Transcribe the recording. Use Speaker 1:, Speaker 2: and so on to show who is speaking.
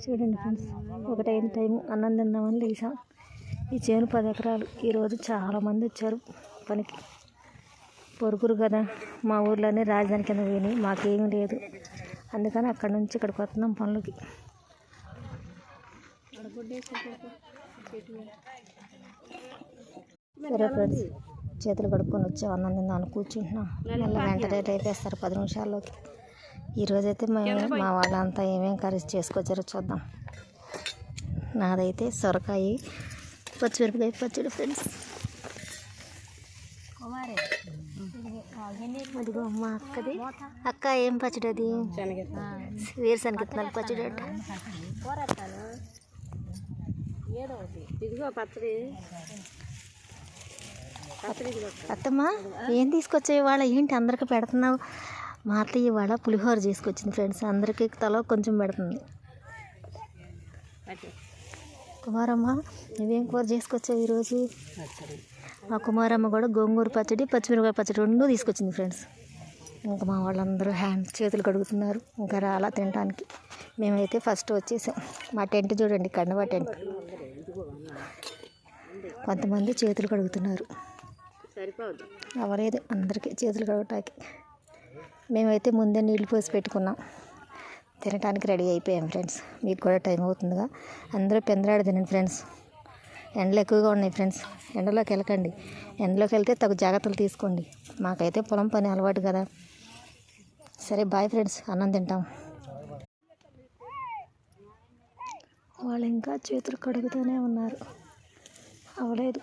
Speaker 1: చూడండి ఫ్రెండ్స్, ఒకటైన టైం అన్నం తిందామని లేచాం. ఈ చేను 10 ఎకరాలు. ఈరోజు చాలామంది వచ్చారు పనికి. పొరుగురు కదా, మా ఊర్లోనే రాజధాని కింద పోయినాయి, మాకేమీ లేదు. అందుకని అక్కడి నుంచి ఇక్కడికి వస్తున్నాం పనులకి. సరే ఫ్రెండ్స్, చేతులు కడుక్కొని వచ్చాం, అన్నం తిందామని కూర్చుంటున్నాం. మళ్ళీ వెంటనే రేపేస్తారు 10 నిమిషాల్లోకి. ఈరోజైతే మా వాళ్ళంతా ఏమేమి కర్రీస్ చేసుకొచ్చారో చూద్దాం. నాదైతే సొరకాయ పచ్చిమిరపకాయ పచ్చడి ఫ్రెండ్స్. అదిగో మా అక్కది. అక్క ఏం పచ్చడి అది? వేరుశనగ విత్తనాలు పచ్చడి అట. అత్తమ్మ ఏం తీసుకొచ్చావు ఇవాళ? ఏంటి అందరికి పెడుతున్నావు? మా అత్తయ్య ఇవాళ పులిహోర చేసుకొచ్చింది ఫ్రెండ్స్. అందరికీ తల కొంచెం పెడుతుంది. కుమారమ్మ నువ్వేం కూర చేసుకొచ్చావు ఈరోజు? మా కుమారమ్మ కూడా గోంగూర పచ్చడి పచ్చిమిరపకాయ పచ్చడి 2 తీసుకొచ్చింది ఫ్రెండ్స్. ఇంకా మా వాళ్ళందరూ చేతులు కడుగుతున్నారు, ఇంకా రాలా తినడానికి. మేమైతే ఫస్ట్ వచ్చేసాం. మా టెంట్ చూడండి, కండవా టెంట్. కొంతమంది చేతులు కడుగుతున్నారు, అవ్వలేదు అందరికీ చేతులు కడగటానికి. మేమైతే ముందే నీళ్లు పోసి పెట్టుకున్నాం, తినడానికి రెడీ అయిపోయాం ఫ్రెండ్స్. మీకు కూడా టైం అవుతుందిగా, అందరూ పెందరాడు తినండి ఫ్రెండ్స్. ఎండలు ఎక్కువగా ఉన్నాయి ఫ్రెండ్స్, ఎండలోకి వెళ్ళకండి. ఎండలోకి వెళ్తే తగు జాగ్రత్తలు తీసుకోండి. మాకైతే పొలం పని అలవాటు కదా. సరే బాయ్ ఫ్రెండ్స్, అన్నం తింటాం. వాళ్ళు ఇంకా చేతులు కడుగుతూనే ఉన్నారు, అవ్వలేదు.